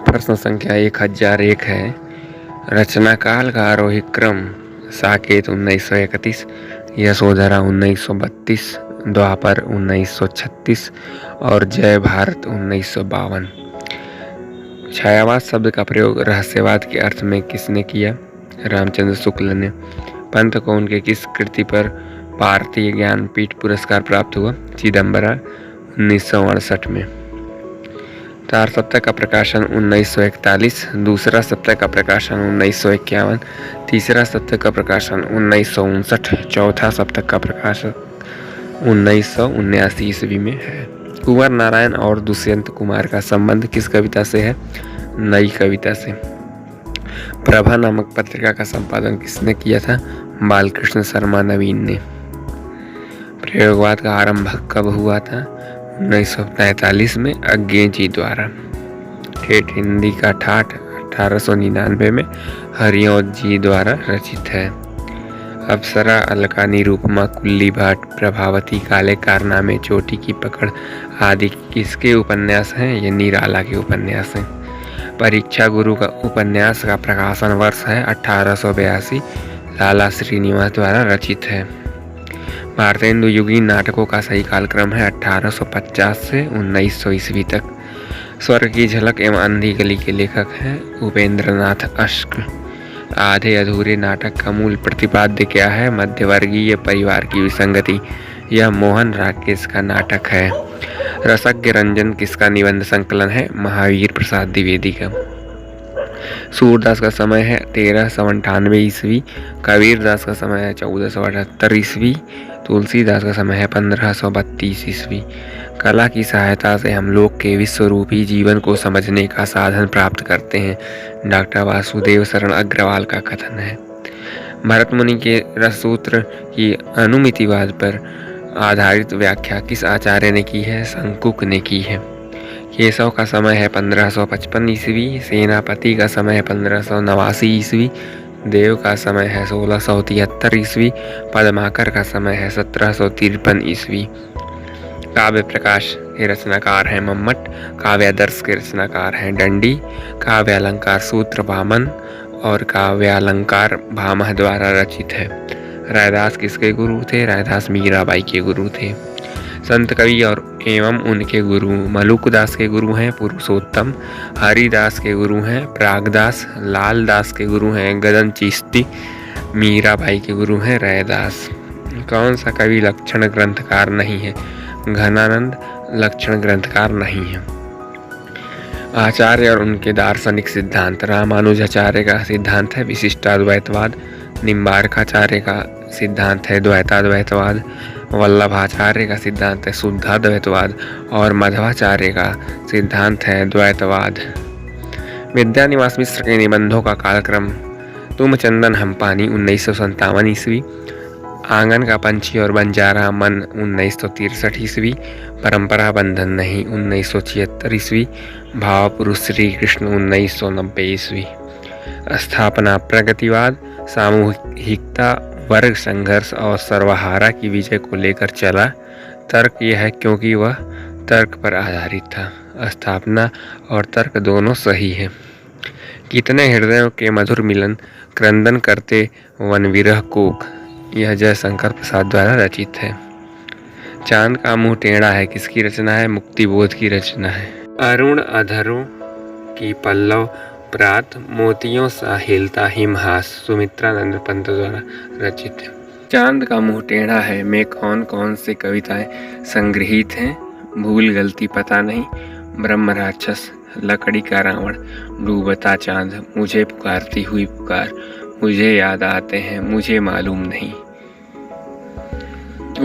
प्रश्न संख्या 1001 है। रचना काल का आरोही क्रम: साकेत 1931, यशोधरा 1932, द्वापर 1936 और जय भारत 1952। छायावाद शब्द का प्रयोग रहस्यवाद के अर्थ में किसने किया? रामचंद्र शुक्ल ने। पंत को उनके किस कृति पर भारतीय ज्ञानपीठ पुरस्कार प्राप्त हुआ? चिदम्बरा 1968 में। चार सप्ताह का प्रकाशन 1941, दूसरा सप्ताह का प्रकाशन 1951, तीसरा सप्ताह का प्रकाशन 1959, चौथा सप्ताह का प्रकाशन 1979 ईस्वी में है। कुंवर नारायण और दुष्यंत कुमार का संबंध किस कविता से है? नई कविता से। प्रभा नामक पत्रिका का संपादन किसने किया था? बालकृष्ण शर्मा नवीन ने। प्रयोगवाद का आरंभ कब हुआ था? 1943 में अज्ञे जी द्वारा। ठेठ हिंदी का ठाठ 1899 में हरिओं जी द्वारा रचित है। अप्सरा, अलका, निरूपमा, कुल्ली भाट, प्रभावती, काले कारनामे, चोटी की पकड़ आदि किसके उपन्यास हैं? ये निराला के उपन्यास हैं। परीक्षा गुरु का उपन्यास का प्रकाशन वर्ष है 1882, लाला श्रीनिवास द्वारा रचित है। भारतेंदु युगीन नाटकों का सही कालक्रम है 1850 से 1900 ईस्वी तक। स्वर्ग की झलक एवं अंधी गली के लेखक हैं उपेंद्रनाथ अश्क। आधे अधूरे नाटक का मूल प्रतिपाद्य क्या है? मध्यवर्गीय परिवार की विसंगति। यह मोहन राकेश का नाटक है। रसज्ञ रंजन किसका निबंध संकलन है? महावीर प्रसाद द्विवेदी का। सूरदास का समय है 1398 ईस्वी, कबीरदास का समय है 1478 ईस्वी, तुलसीदास का समय है 1532 ईस्वी। कला की सहायता से हम लोग के विश्वरूपी जीवन को समझने का साधन प्राप्त करते हैं, डॉक्टर वासुदेव शरण अग्रवाल का कथन है। भरत मुनि के रससूत्र की अनुमितिवाद पर आधारित व्याख्या किस आचार्य ने की है? शंकुक ने की है। केशव का समय है 1555 ईस्वी, सेनापति का समय है 1589 ईस्वी, देव का समय है 1673 ईस्वी, पद्माकर का समय है 1753 ईस्वी। काव्य प्रकाश के रचनाकार हैं मम्मट, काव्यादर्श के रचनाकार हैं दंडी, काव्यालंकार सूत्र वामन और काव्यालंकार भामह द्वारा रचित है। रैदास किसके गुरु थे? रैदास मीराबाई के गुरु थे। संत कवि और एवं उनके गुरु मलुकदास के गुरु हैं पुरुषोत्तम, हरिदास के गुरु हैं प्रागदास, लाल दास के गुरु हैं गदन चिश्ती, मीराबाई के गुरु हैं रैदास। कौन सा कवि लक्षण ग्रंथकार नहीं है? घनानंद लक्षण ग्रंथकार नहीं है। आचार्य और उनके दार्शनिक सिद्धांत। रामानुजाचार्य का सिद्धांत है विशिष्टाद्वैतवाद, निम्बार्काचार्य का सिद्धांत है द्वैताद्वैतवाद, वल्लभाचार्य का सिद्धांत है शुद्धाद्वैतवाद और मध्वाचार्य का सिद्धांत है द्वैतवाद। विद्यानिवास मिश्र के निबंधों का कालक्रम। तुम चंदन हम पानी 1957 ईस्वी, आंगन का पंछी और बंजारा मन 1963 ईस्वी, परंपरा बंधन नहीं 1976 ईस्वी, भाव पुरुष श्री कृष्ण 1990 ईस्वी। स्थापना प्रगतिवाद, सामूहिकता, वर्ग संघर्ष और सर्वहारा की विजय को लेकर चला। तर्क यह है क्योंकि वह तर्क पर आधारित था। स्थापना और तर्क दोनों सही है। कितने हृदयों के मधुर मिलन क्रंदन करते वन विरह कोक। यह जयशंकर प्रसाद द्वारा रचित है। चांद का मुंह टेढ़ा है किसकी रचना है? मुक्तिबोध की रचना है। अरुण अधरों की पल्लव प्रात, मोतियों सा हिलता हिमहास, सुमित्रानंद पंत द्वारा रचित है। चांद का मुंह टेढ़ा है में कौन कौन सी कविताएं संग्रहित हैं? भूल गलती पता नहीं, ब्रह्म राक्षस, लकड़ी का रावण, डूबता चांद, मुझे पुकारती हुई पुकार, मुझे याद आते हैं मुझे मालूम नहीं।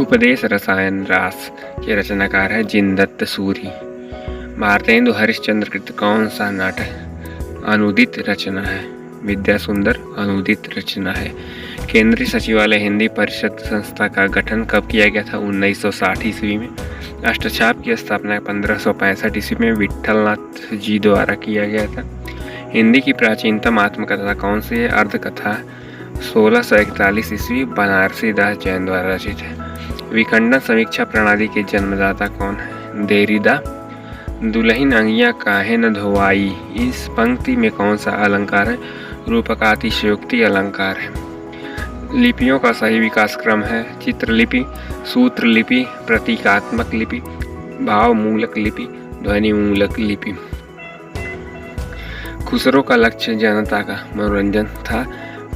उपदेश रसायन रास के रचनाकार है जिनदत्त सूरी। भारतेंदु हरिश्चंद्र कृत कौन सा नाटक अनुदित रचना है? विद्या सुंदर अनूदित रचना है। केंद्रीय सचिवालय हिंदी परिषद संस्था का गठन कब किया गया था? 1960 ईस्वी में। अष्टछाप की स्थापना 1565 ईस्वी में विट्ठलनाथ जी द्वारा किया गया था। हिंदी की प्राचीनतम आत्मकथा कौन सी है? अर्धकथा 1641 ईस्वी, बनारसी दास जैन द्वारा रचित है। विखंडन समीक्षा प्रणाली के जन्मदाता कौन है? देरिदा। दुल्हन अंगियां काहे न धोवाई। इस पंक्ति में कौन सा अलंकार है? रूपकातिशयोक्ति अलंकार है। लिपियों का सही विकास क्रम है चित्रलिपि, सूत्रलिपि, प्रतीकात्मक लिपि, भावमूलक लिपि, ध्वनि मूलक लिपि। खुसरो का लक्ष्य जनता का मनोरंजन था,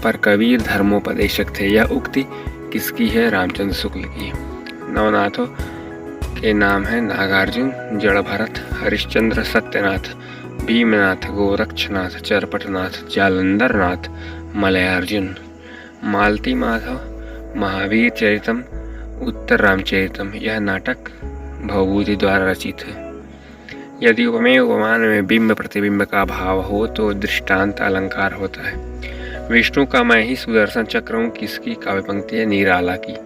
पर कबीर धर्मोपदेशक थे। यह उक्ति किसकी है? रामचंद्र शुक्ल की। नवनाथों के नाम है नागार्जुन, जड़भरत, हरिश्चंद्र, सत्यनाथ, भीमनाथ, गोरक्षनाथ, चरपटनाथ, जालंधर नाथ, मलयार्जुन। मालती माधव, महावीर चरितम, उत्तर रामचरितम। यह नाटक भवभूति द्वारा रचित है। यदि उपमेय उपमान में बिंब प्रतिबिंब का भाव हो तो दृष्टांत अलंकार होता है। विष्णु का मैं ही सुदर्शन चक्र हूँ किसकी काव्य पंक्ति है? निराला की।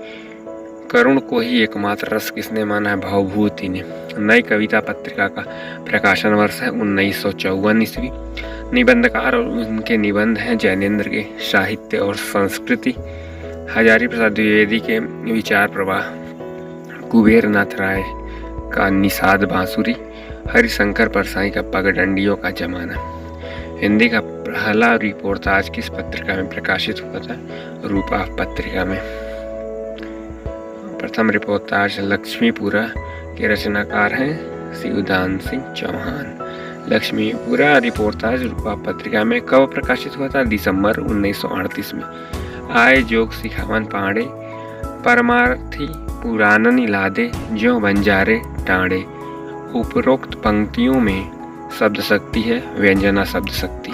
करुण को ही एकमात्र रस किसने माना है? भवभूति ने। नई कविता पत्रिका का प्रकाशन वर्ष है 1954 ईस्वी। निबंधकार और उनके निबंध हैं जैनेन्द्र के साहित्य और संस्कृति, हजारी प्रसाद द्विवेदी के विचार प्रवाह, कुबेर नाथ राय का निषाद बांसुरी, हरिशंकर परसाई का पगडंडियों का जमाना। हिंदी का पहला रिपोर्टाज किस पत्रिका में प्रकाशित हुआ था? रूपा पत्रिका में। प्रथम रिपोर्टाज लक्ष्मीपुरा के रचनाकार हैं शिवदान सिंह चौहान। लक्ष्मीपुरा रिपोर्टाज रूपा पत्रिका में कब प्रकाशित हुआ था? दिसंबर 1938 में। आय जोग सिखावन पांडे, परमार्थी पुरानन लादे, ज्यों बंजारे टांडे। उपरोक्त पंक्तियों में शब्द शक्ति है, व्यंजना शब्द शक्ति।